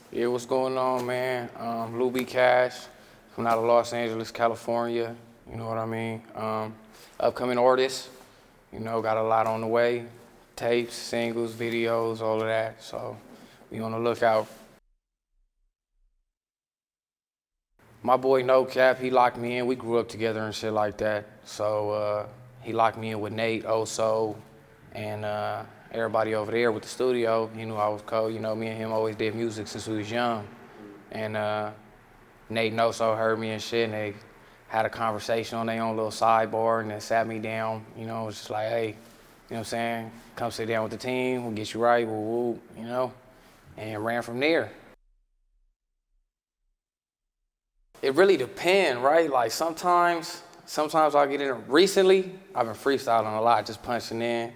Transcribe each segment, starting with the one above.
Yeah, what's going on, man? Lou B. Cash, from out of Los Angeles, California. You know what I mean? Upcoming artist. Got a lot on the way. Tapes, singles, videos, all of that. So be on the lookout. My boy No Cap, he locked me in. We grew up together and shit like that. So he locked me in with Nate, Oso, and everybody over there with the studio. He knew I was cold. Me and him always did music since we was young. And Nate and Oso heard me and shit, and they had a conversation on their own little sidebar, and they sat me down. It was just like, hey, what I'm saying? Come sit down with the team. We'll get you right. Woo, woo, and ran from there. It really depends, right? Like sometimes I'll get in. Recently, I've been freestyling a lot, just punching in,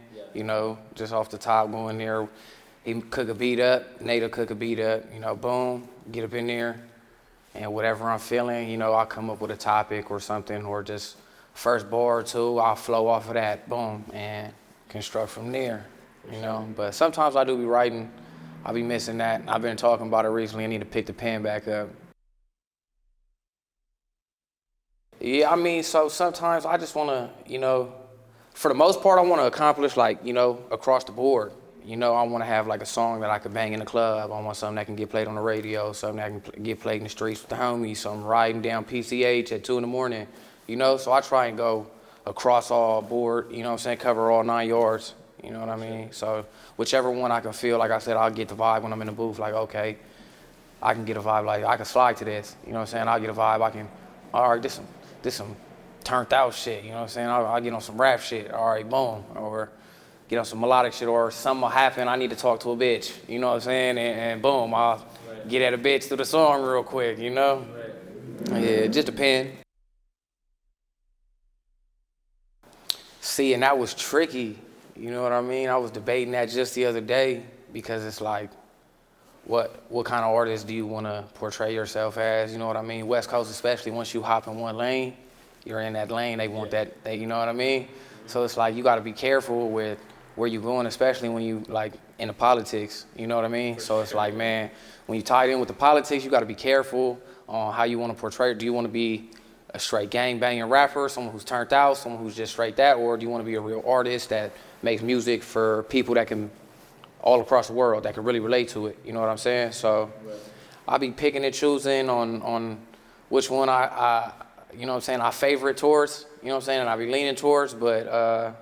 just off the top, going there. He cook a beat up, Nate'll cook a beat up, boom, get up in there. And whatever I'm feeling, I'll come up with a topic or something, or just first bar or two, I'll flow off of that, boom, and construct from there, But sometimes I do be writing, I'll be missing that. I've been talking about it recently, I need to pick the pen back up. Yeah, so sometimes I just want to, for the most part, I want to accomplish across the board. I want to have like a song that I could bang in the club. I want something that can get played on the radio, something that can get played in the streets with the homies, something riding down PCH at 2 in the morning, So I try and go across all board, cover all 9 yards, you know what I mean? So whichever one I can feel, like I said, I'll get the vibe when I'm in the booth, like, okay, I can get a vibe, like I can slide to this, I'll get a vibe, all right, this some turned out shit, I'll get on some rap shit, all right, boom, or get on some melodic shit, or something will happen, I need to talk to a bitch, and boom, I'll get at a bitch through the song real quick, Yeah, it just depends. See, and that was tricky, you know what I mean? I was debating that just the other day, because it's like, what kind of artist do you want to portray yourself as? You know what I mean? West Coast, especially, once you hop in one lane, you're in that lane. They want that. You know what I mean? So it's like you got to be careful with where you're going, especially when you like into politics. You know what I mean? So it's like, man, when you tie it in with the politics, you got to be careful on how you want to portray it. Do you want to be a straight gang banging rapper, someone who's turned out, someone who's just straight that, or do you want to be a real artist that makes music for people that can all across the world that can really relate to it, you know what I'm saying? So I'll be picking and choosing on which one I I favorite towards, and I'll be leaning towards, but I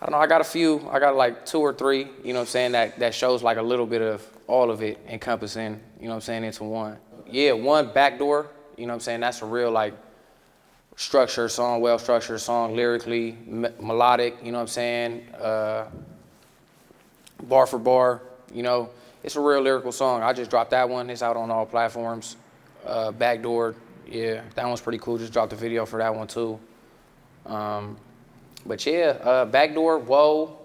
don't know, I got a few, I got like 2 or 3, that shows like a little bit of all of it encompassing, into one. Yeah, one, Backdoor, that's a real like structured song, well-structured song, lyrically, melodic, bar for bar, it's a real lyrical song. I just dropped that one. It's out on all platforms. BACKDOOR'd, yeah, that one's pretty cool. Just dropped a video for that one too. But yeah, Backdoor, Whoa,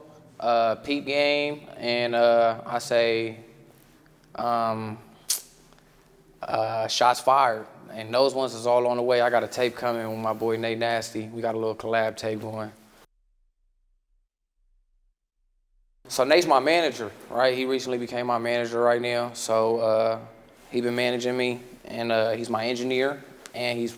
Peep Game, and I say Shots Fired. And those ones is all on the way. I got a tape coming with my boy Nate Nasty. We got a little collab tape going. So Nate's my manager, right? He recently became my manager right now. So he been managing me, and he's my engineer, and he's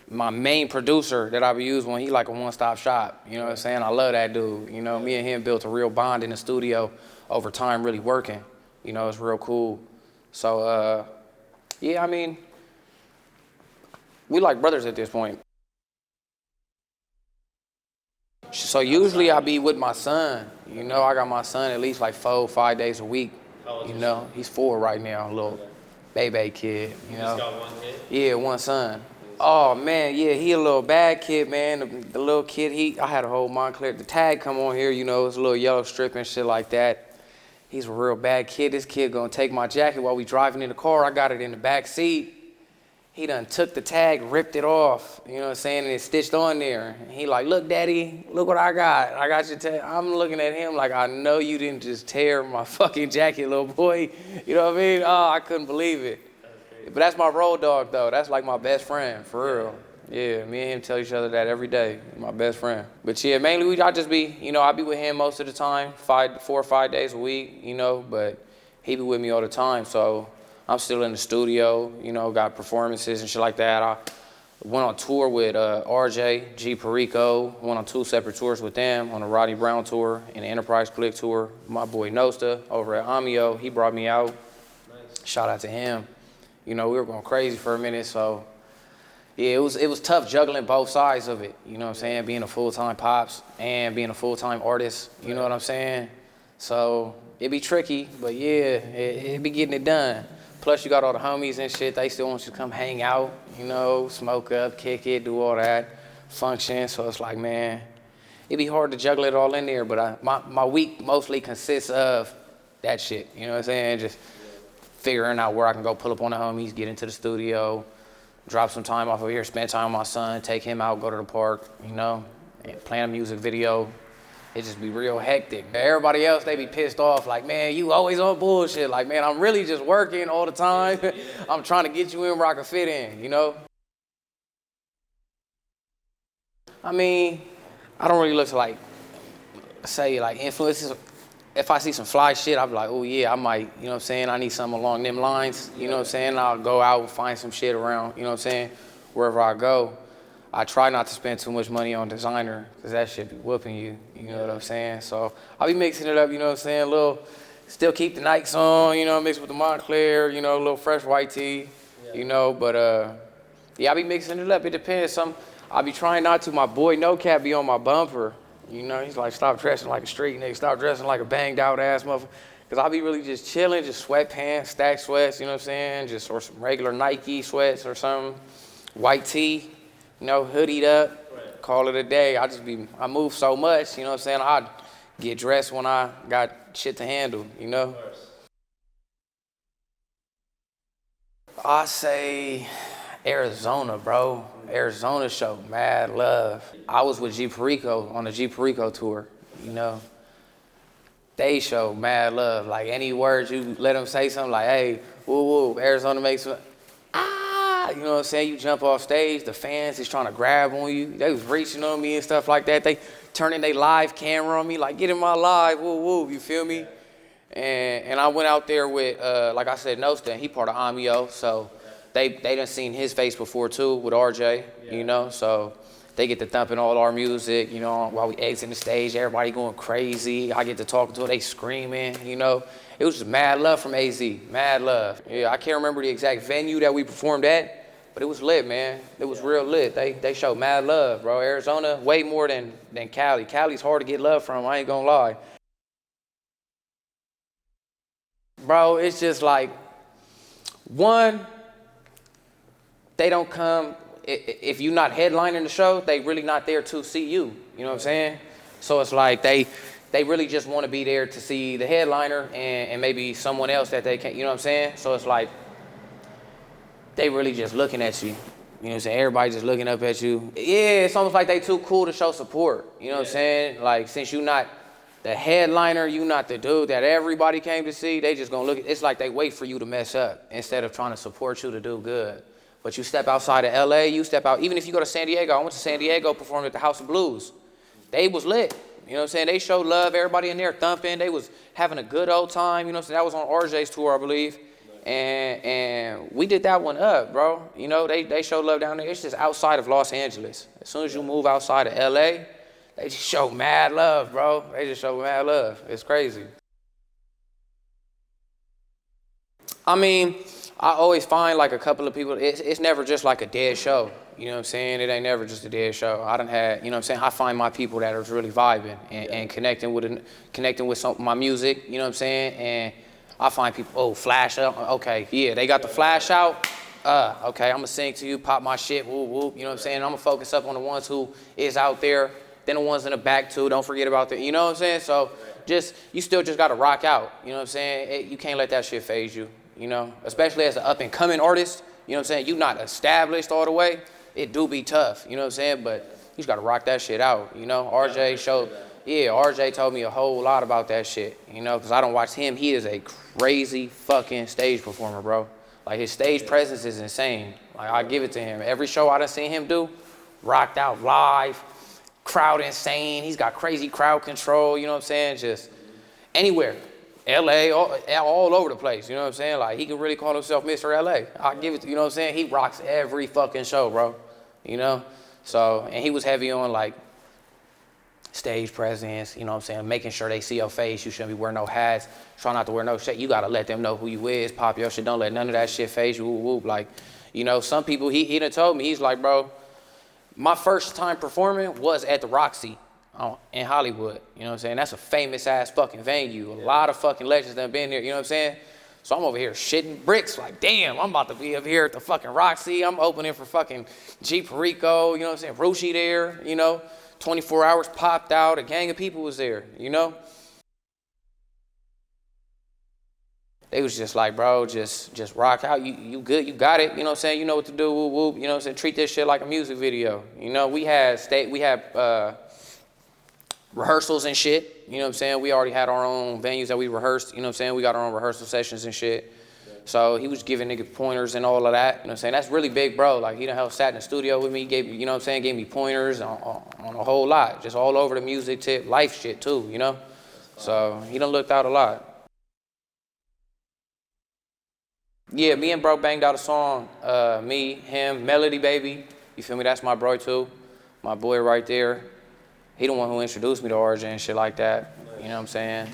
my main producer that I be using when he like a one-stop shop. You know what I'm saying? I love that dude. Me and him built a real bond in the studio over time, really working. It's real cool. So yeah, we like brothers at this point. So usually I be with my son. I got my son at least like 4, 5 days a week. How old is your son? He's 4 right now, a little baby kid. You just got one kid? Yeah, one son. Oh man, yeah, he a little bad kid, man. The little kid, I had a whole Montclair. The tag come on here, it's a little yellow strip and shit like that. He's a real bad kid. This kid gonna take my jacket while we driving in the car. I got it in the back seat. He done took the tag, ripped it off, and it's stitched on there. And he like, look, daddy, look what I got. I got your tag. I'm looking at him like, I know you didn't just tear my fucking jacket, little boy. You know what I mean? Oh, I couldn't believe it. But that's my road dog, though. That's like my best friend, for real. Yeah, me and him tell each other that every day. My best friend. But yeah, mainly I just be, I be with him most of the time, 4 or 5 days a week, but he be with me all the time. So I'm still in the studio, you know, got performances and shit like that. I went on tour with RJ, G Perico, went on 2 separate tours with them, on the Rodney Brown tour and the Enterprise Click tour. My boy Nosta over at Amio, he brought me out. Nice. Shout out to him. You know, we were going crazy for a minute, so yeah, it was tough juggling both sides of it. You know what I'm saying? Being a full-time pops and being a full-time artist, you know what I'm saying? So it be tricky, but yeah, it be getting it done. Plus you got all the homies and shit, they still want you to come hang out, you know, smoke up, kick it, do all that, function. So it's like, man, it be hard to juggle it all in there, but my week mostly consists of that shit, you know what I'm saying? Just figuring out where I can go pull up on the homies, get into the studio, drop some time off over here, spend time with my son, take him out, go to the park, you know, and plan a music video. It just be real hectic. Everybody else, they be pissed off, like, man, you always on bullshit. Like, man, I'm really just working all the time. I'm trying to get you in where I can fit in, you know? I mean, I don't really look to, like, say, like, influences. If I see some fly shit, I'll be like, oh, yeah, I might, you know what I'm saying? I need something along them lines, you know what I'm saying? I'll go out and find some shit around, you know what I'm saying? Wherever I go. I try not to spend too much money on designer, because that shit be whooping you, you know what I'm saying? So I'll be mixing it up, you know what I'm saying? Still keep the Nikes on, you know, mixed with the Montclair, you know, a little fresh white tee, you know, but yeah, I be mixing it up. It depends. I be trying not to. My boy No Cap be on my bumper. You know, he's like, stop dressing like a street nigga, stop dressing like a banged out ass motherfucker. Cause I be really just chilling, just sweatpants, stack sweats, you know what I'm saying? Or some regular Nike sweats or something. White tee, you know, hoodied up, right. Call it a day. I move so much, you know what I'm saying? I get dressed when I got shit to handle, you know? I say Arizona, bro. Arizona showed mad love. I was with G Perico on the G Perico tour, you know. They showed mad love. Like any words you let them say something like, hey, woo woo, Arizona makes you know what I'm saying? You jump off stage, the fans is trying to grab on you. They was reaching on me and stuff like that. They turning their live camera on me, like, get in my live, woo woo, you feel me? And I went out there with, like I said, Nosta, he part of Amio, so they done seen his face before too with RJ, you know, so they get to thumping all our music, you know, while we exiting the stage, everybody going crazy. I get to talking to them, they screaming, you know. It was just mad love from AZ, mad love. Yeah, I can't remember the exact venue that we performed at, but it was lit, man. It was real lit. They showed mad love, bro. Arizona, way more than Cali. Cali's hard to get love from, I ain't gonna lie. Bro, it's just like, one, they don't come, if you're not headlining the show, they really not there to see you. You know what I'm saying? So it's like they really just want to be there to see the headliner and maybe someone else that they can't, you know what I'm saying? So it's like they really just looking at you. You know what I'm saying? Everybody just looking up at you. Yeah, it's almost like they too cool to show support. You know what I'm saying? Like, since you not the headliner, you not the dude that everybody came to see, they just gonna look, it's like they wait for you to mess up instead of trying to support you to do good. But you step outside of LA, you step out, even if you go to San Diego, I went to San Diego, performed at the House of Blues. They was lit, you know what I'm saying? They showed love, everybody in there thumping, they was having a good old time, you know what I'm saying? That was on RJ's tour, I believe. And we did that one up, bro. You know, they showed love down there. It's just outside of Los Angeles. As soon as you move outside of LA, they just show mad love, bro. They just show mad love. It's crazy. I mean, I always find like a couple of people, it's never just like a dead show. You know what I'm saying? It ain't never just a dead show. I done had, you know what I'm saying? I find my people that are really vibing and connecting with my music, you know what I'm saying? And I find people, oh, flash out, okay, yeah, they got the flash out, okay, I'm gonna sing to you, pop my shit, whoop, whoop, you know what I'm saying? I'm gonna focus up on the ones who is out there, then the ones in the back too, don't forget about you know what I'm saying? So you still just gotta rock out, you know what I'm saying? You can't let that shit phase you, you know? Especially as an up and coming artist, you know what I'm saying? You not established all the way, it do be tough, you know what I'm saying? But you just gotta rock that shit out, you know? RJ told me a whole lot about that shit, you know, because I don't watch him. He is a crazy fucking stage performer, bro. Like, his stage presence is insane. Like, I give it to him. Every show I done seen him do, rocked out live, crowd insane. He's got crazy crowd control, you know what I'm saying? Just anywhere. LA, all over the place, you know what I'm saying? Like, he can really call himself Mr. LA. I give it, you know what I'm saying? He rocks every fucking show, bro, you know? So, and he was heavy on, like, stage presence, you know what I'm saying? Making sure they see your face. You shouldn't be wearing no hats. Try not to wear no shit. You got to let them know who you is. Pop your shit. Don't let none of that shit phase you. Whoop, whoop. Like, you know, some people, he done told me, he's like, bro, my first time performing was at the Roxy in Hollywood. You know what I'm saying? That's a famous ass fucking venue. A lot of fucking legends that have been here. You know what I'm saying? So I'm over here shitting bricks. Like, damn, I'm about to be up here at the fucking Roxy. I'm opening for fucking G Perico. You know what I'm saying? Rushi there, you know? 24 hours popped out. A gang of people was there, you know? They was just like, bro, just rock out. You good, you got it. You know what I'm saying? You know what to do, whoop, whoop. You know what I'm saying? Treat this shit like a music video. You know, we had rehearsals and shit. You know what I'm saying? We already had our own venues that we rehearsed. You know what I'm saying? We got our own rehearsal sessions and shit. So he was giving niggas pointers and all of that. You know what I'm saying? That's really big, bro. Like, he done held sat in the studio with me, gave, you know what I'm saying, gave me pointers on a whole lot. Just all over the music tip, life shit too, you know? So he done looked out a lot. Yeah, me and bro banged out a song. Me, him, Melody Baby. You feel me? That's my bro too. My boy right there. He the one who introduced me to Origin and shit like that. You know what I'm saying?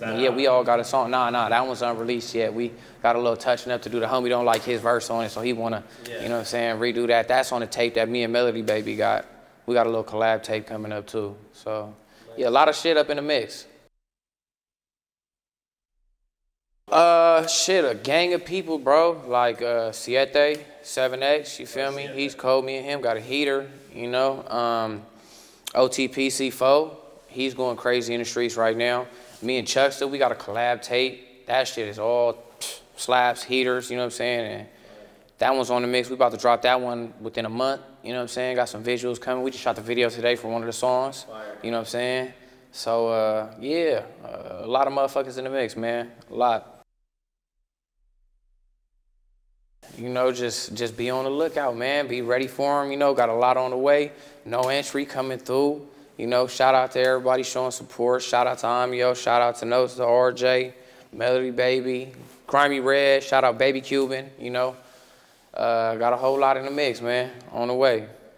Yeah, we all got a song. Nah, that one's unreleased yet. We got a little touching up to do. The homie don't like his verse on it, so he wanna, you know what I'm saying, redo that. That's on the tape that me and Melody Baby got. We got a little collab tape coming up too. So, yeah, a lot of shit up in the mix. Shit, a gang of people, bro. Like, Siete, 7X, you feel me? He's cold, me and him got a heater, you know? OTPC4, he's going crazy in the streets right now. Me and Chuckster, we got a collab tape. That shit is all slaps, heaters, you know what I'm saying? And that one's on the mix. We about to drop that one within a month, you know what I'm saying? Got some visuals coming. We just shot the video today for one of the songs, you know what I'm saying? So, yeah, a lot of motherfuckers in the mix, man, a lot. You know, just be on the lookout, man. Be ready for them, you know, got a lot on the way. No Entry coming through. You know, shout out to everybody showing support. Shout out to Amio. Shout out to Notes to RJ, Melody Baby, Grimy Red. Shout out Baby Cuban, you know. Got a whole lot in the mix, man, on the way.